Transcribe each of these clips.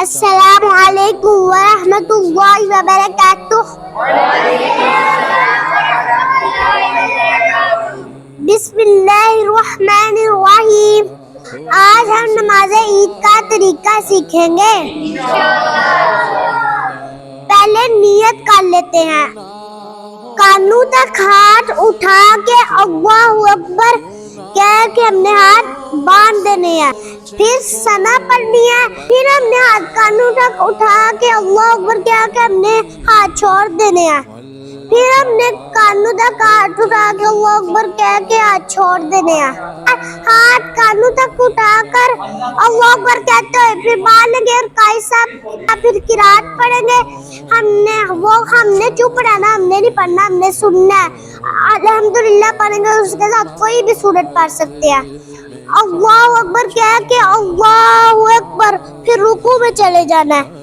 السلام علیکم ورحمۃ اللہ وبرکاتہ۔ بسم اللہ الرحمن الرحیم۔ آج ہم نماز عید کا طریقہ سیکھیں گے۔ پہلے نیت کر لیتے ہیں۔ کانوں تک ہاتھ اٹھا کے اللہ اکبر کہہ کے ہم نے ہاتھ باندھ دینے ہیں، پھر ثنا پڑھنی ہے، پھر ہم نے ہاتھ کانوں تک اٹھا کے اللہ اکبر کہہ کے ہم نے ہاتھ چھوڑ دینے ہیں، پھر ہم نے کانوں تک ہاتھ اٹھا کے اللہ اکبر کہہ کے ہاتھ چھوڑ دینے ہیں۔ ہاتھ کانوں تک اٹھا کر اللہ اکبر کہتے ہوئے پھر باندھیں گے اور قاری صاحب پھر قرات پڑھیں گے۔ ہم نے چپ رہنا، ہم نے نہیں پڑھنا، ہم نے سننا ہے۔ الحمدللہ پڑھیں گے، اس کے ساتھ کوئی بھی سورت پڑھ سکتے ہیں۔ اللہ اکبر کہہ کے اللہ اکبر پھر رکوع میں چلے جانا ہے۔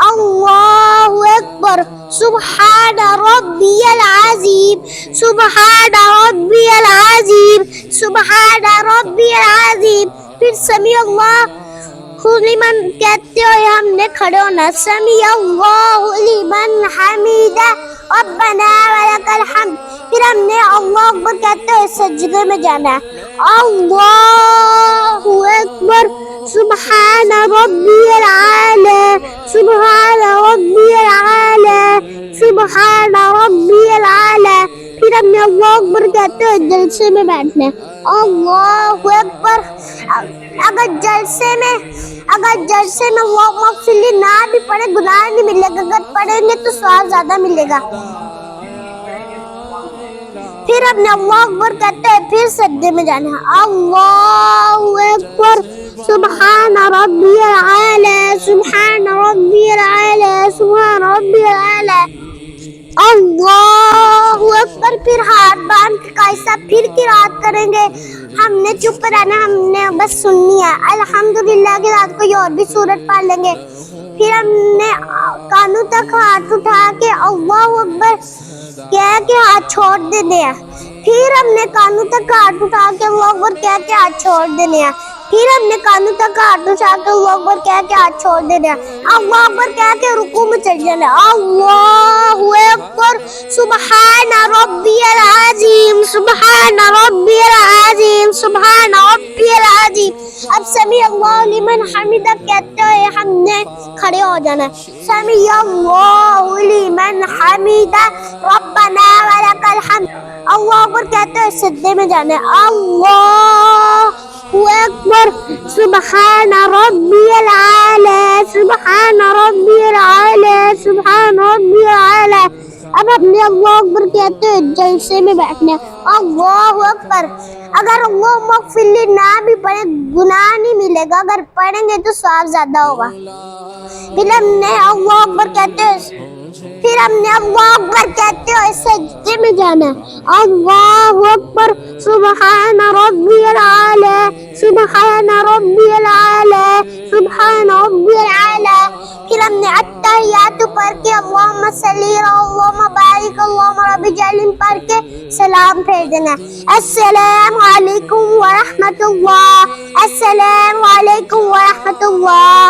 اللہ اکبر سبحان ربی العظیم، سبحان ربی العظیم، سبحان ربی العظیم، پھر سمیع اللہ لمن کہتے ہوئے ہم نے کھڑے ہونا، سمیع اللہ لمن حمیدہ ربنا ولک الحمد، پھر ہم نے اللہ اکبر کہتے ہوئے سجدے میں جانا ہے۔ اللہ اکبر سبحان ربی العالی، سبحان ربی العالی، سبحان ربی العالی، پھر ہم نے اللہ اکبر کہتے ہوئے جلسے میں بیٹھنا ہے۔ اللہ اکبر۔ اگر جلسے میں اللہم اغفر لی نہ بھی پڑھے گناہ نہیں ملے گا، اگر پڑھیں گے تو ثواب زیادہ ملے گا۔ پھر ہم نے اللہ اکبر کہتے ہیں پھر سجدے میں جانا ہے۔ اللہ اکبر سبحان ربی العالی، سبحان ربی العالی، سبحان ربی العالی، اللہ اکبر، پھر ہاتھ باندھ کے قاری صاحب پھر قرات کریں گے۔ ہم نے چپ رہنا، ہم نے بس سننی ہے۔ الحمدللہ کے ساتھ کوئی اور بھی سورت پڑھ لیں گے۔ پھر ہم نے کانوں تک ہاتھ اٹھا کے اللہ اکبر کہہ کے ہاتھ چھوڑ دینے ہیں، پھر ہم نے کانوں تک ہاتھ اٹھا کے اللہ اکبر کہہ کے ہاتھ چھوڑ دینے ہیں، پھر ہم نے کانوں تک ہاتھ اٹھا کے اللہ اکبر کہہ کے ہاتھ چھوڑ دینے ہیں۔ اللہ اکبر کہہ کے رکوع میں چل جانا ہے۔ اللہ اکبر سبحان ربی العظیم، سبحان ربی العظیم، سبحان ربی العظیم، اب سمیع اللہ لمن حمیدہ کہتے ہوئے ہم نے کھڑے ہو جانا ہے۔ سمیع اللہ لمن حمیدہ ربنا ولک الحمد، اللہ اکبر کہتے ہوئے سجدے میں جانا ہے۔ اللہ اکبر سبحان ربی العالی، سبحان ربی العالی، سبحان ربی العالی، اب ہم نے اللہ اکبر کہتے ہوئے جلسے میں بیٹھنا ہے۔ اللہ اکبر۔ اگر اللہم اغفر لی نہ بھی پڑھے گناہ نہیں ملے گا، اگر پڑھیں گے تو ثواب زیادہ ہوگا۔ پھر ہم نے اللہ اکبر کہتے ہوئے سجدے میں جانا ہے۔ اللہ اکبر سبحان ربی العالی، سبحان ربی العالی، سبحان ربی العالی، پھر ہم نے التحیات پڑھ کے اللہم صلی اللہم بارک اللہم رب اجعلنی پڑھ کے سلام پھیر دینا ہے۔ السلام علیکم ورحمۃ اللہ، السلام علیکم ورحمۃ اللہ۔